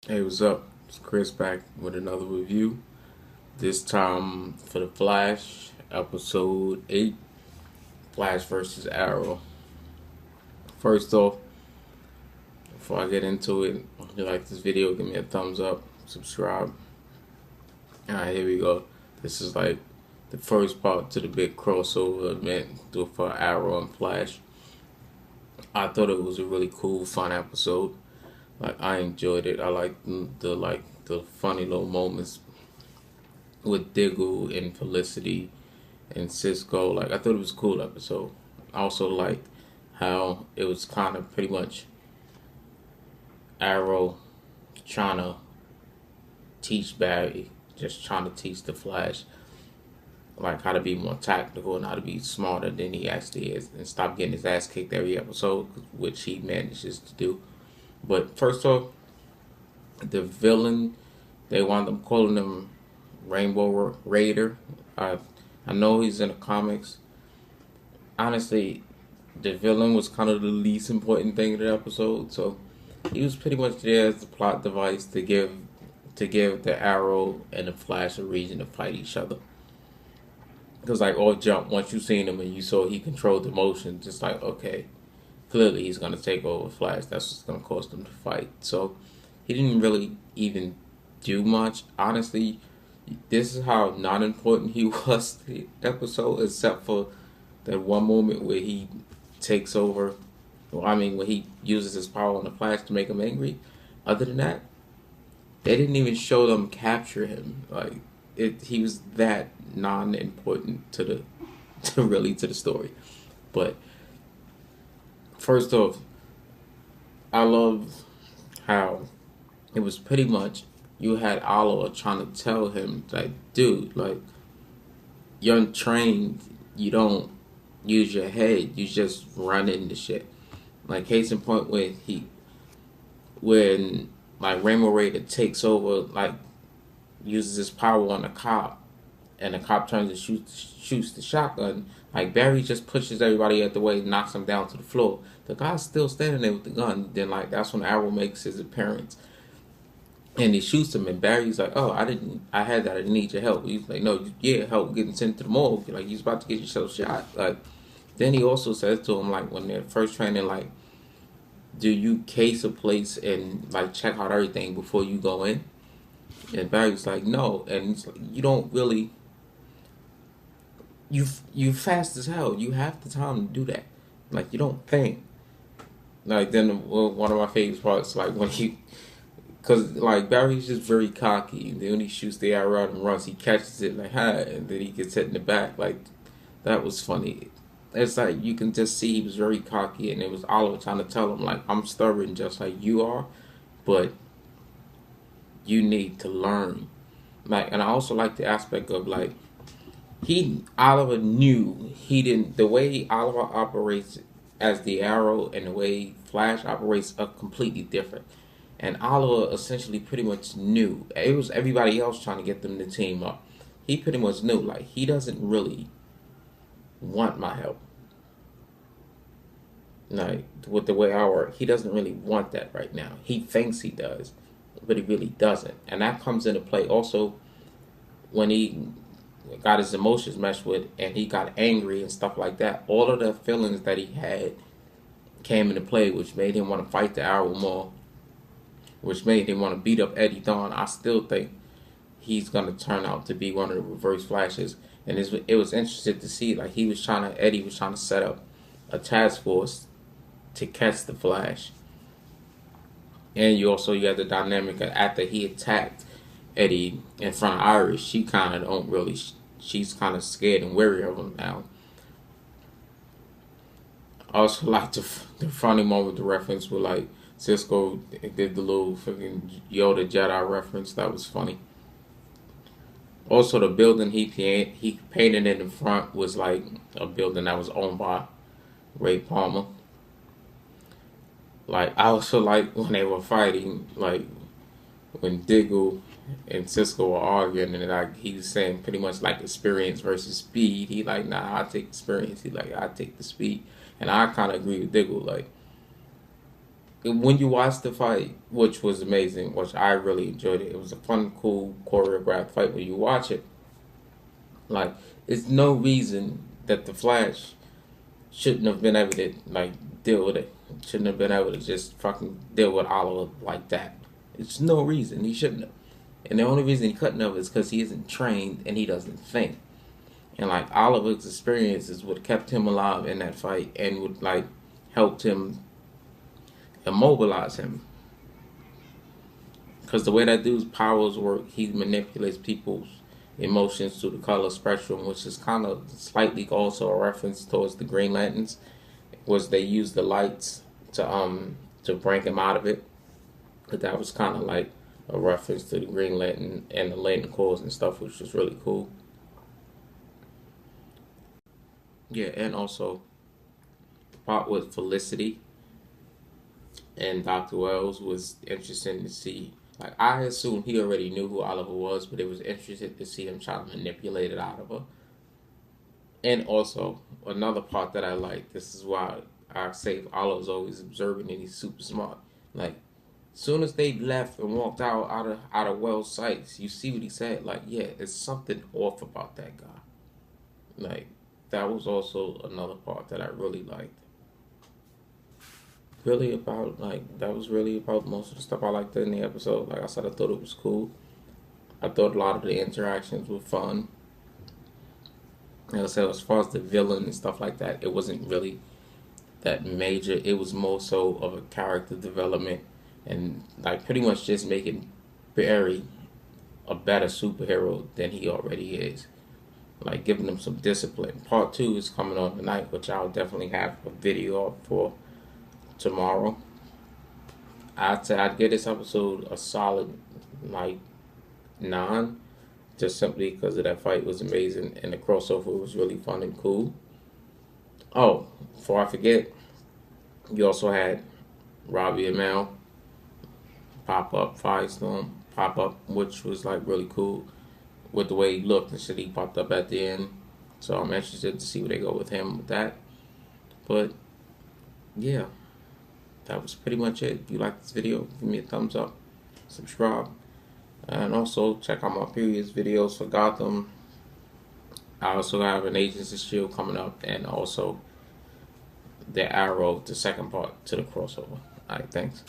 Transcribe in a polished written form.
Hey, what's up? It's Chris back with another review. This time for the Flash, episode 8, Flash versus Arrow. First off, before I get into it, if you like this video, give me a thumbs up, subscribe. Alright, here we go. This is like the first part to the big crossover event for Arrow and Flash. I thought it was a really cool, fun episode. Like I enjoyed it. I liked the funny little moments with Diggle and Felicity and Cisco. Like I thought it was a cool episode. I also liked how it was kind of pretty much Arrow trying to teach Barry, just trying to teach the Flash like how to be more tactical and how to be smarter than he actually is and stop getting his ass kicked every episode, which he manages to do. But first off, the villain, they wound up calling him Rainbow Raider. I I know he's in the comics. Honestly, the villain was kind of the least important thing in the episode, so he was pretty much there as the plot device to give the Arrow and the Flash a reason to fight each other. Because like all jump, once you seen him and you saw he controlled the motion, just like okay, clearly he's gonna take over Flash. That's what's gonna cause them to fight. So he didn't really even do much. Honestly, this is how not important he was to the episode, except for that one moment where he takes over. Well, I mean, when he uses his power on the Flash to make him angry. Other than that, they didn't even show them capture him. Like he was that non-important to the to the story. But first off, I love how it was pretty much you had Oliver trying to tell him like, dude, like you're untrained. You don't use your head. You just run into shit. Like case in point, when like Rainbow Raider takes over, like uses his power on a cop, and the cop turns and shoots the shotgun. Like Barry just pushes everybody out the way, knocks him down to the floor. The guy's still standing there with the gun. Then like that's when Arrow makes his appearance, and he shoots him. And Barry's like, "Oh, I had that. I didn't need your help." He's like, "No, yeah, help getting sent to the morgue. Like he's about to get yourself shot." Like then he also says to him like when they're first training, like, "Do you case a place and like check out everything before you go in?" And Barry's like, "No," and he's like, "You don't really. You fast as hell. You have the time to do that. Like you don't think." Like then one of my favorite parts, like when he, cause like Barry's just very cocky. And then when he shoots the arrow out and runs, he catches it like ha, and then he gets hit in the back. Like that was funny. It's like you can just see he was very cocky, and it was Oliver trying to tell him like I'm stubborn just like you are, but you need to learn. Like, and I also like the aspect of like he Oliver knew he didn't the way Oliver operates as the Arrow and the way Flash operates are completely different. And Oliver essentially pretty much knew it was everybody else trying to get them to team up. He pretty much knew like he doesn't really want my help. Like with the way I work, he doesn't really want that right now. He thinks he does, but he really doesn't. And that comes into play also when he got his emotions messed with and he got angry and stuff like that. All of the feelings that he had came into play, which made him want to fight the Arrow more, which made him want to beat up Eddie Thawne. I still think he's gonna turn out to be one of the Reverse Flashes, and it was interesting to see like Eddie was trying to set up a task force to catch the Flash, and you had the dynamic of after he attacked Eddie in front of Iris, she kind of don't really. She's kind of scared and wary of him now. I also like the funny moment, the reference with like Cisco did the little fucking Yoda Jedi reference. That was funny. Also, the building he painted in the front was like a building that was owned by Ray Palmer. Like I also like when they were fighting, like when Diggle and Cisco were arguing, and like he was saying pretty much like experience versus speed. He like, nah, I take experience. He like, I take the speed, and I kind of agree with Diggle. Like when you watch the fight, which was amazing, which I really enjoyed it. It was a fun, cool, choreographed fight. When you watch it, like, it's no reason that the Flash shouldn't have been able to like deal with it. Shouldn't have been able to just fucking deal with Oliver like that. It's no reason he shouldn't have. And the only reason he couldn't have is because he isn't trained and he doesn't think. And like Oliver's experience is what kept him alive in that fight and would like helped him immobilize him. Because the way that dude's powers work, he manipulates people's emotions through the color spectrum, which is kind of slightly also a reference towards the Green Lanterns, was they used the lights to bring him out of it. But that was kind of like a reference to the Green Lantern and the Lantern Corps and stuff, which was really cool. Yeah, and also the part with Felicity and Dr. Wells was interesting to see. Like, I assumed he already knew who Oliver was, but it was interesting to see him trying to manipulate it out of her. And also, another part that I like, this is why I say Oliver's always observant and he's super smart. Like, as soon as they left and walked out of Wells' sights, you see what he said. Like, yeah, there's something off about that guy. Like, that was also another part that I really liked. Really about like that was really about most of the stuff I liked in the episode. Like I said, I thought it was cool. I thought a lot of the interactions were fun. Like I said, as far as the villain and stuff like that, it wasn't really that major. It was more so of a character development and like pretty much just making Barry a better superhero than he already is. Like giving him some discipline. Part two is coming on tonight, which I'll definitely have a video up for tomorrow. I'd say I'd give this episode a solid like 9, just simply because of that fight was amazing and the crossover was really fun and cool. Oh, before I forget, you also had Robbie Amell pop up, Firestorm pop up, which was like really cool with the way he looked and shit. He popped up at the end, so I'm interested to see where they go with him with that. But yeah, that was pretty much it. If you like this video, give me a thumbs up, subscribe, and also check out my previous videos for Gotham. I also have an Agents of S.H.I.E.L.D. coming up, and also the Arrow, the second part to the crossover. Alright, thanks.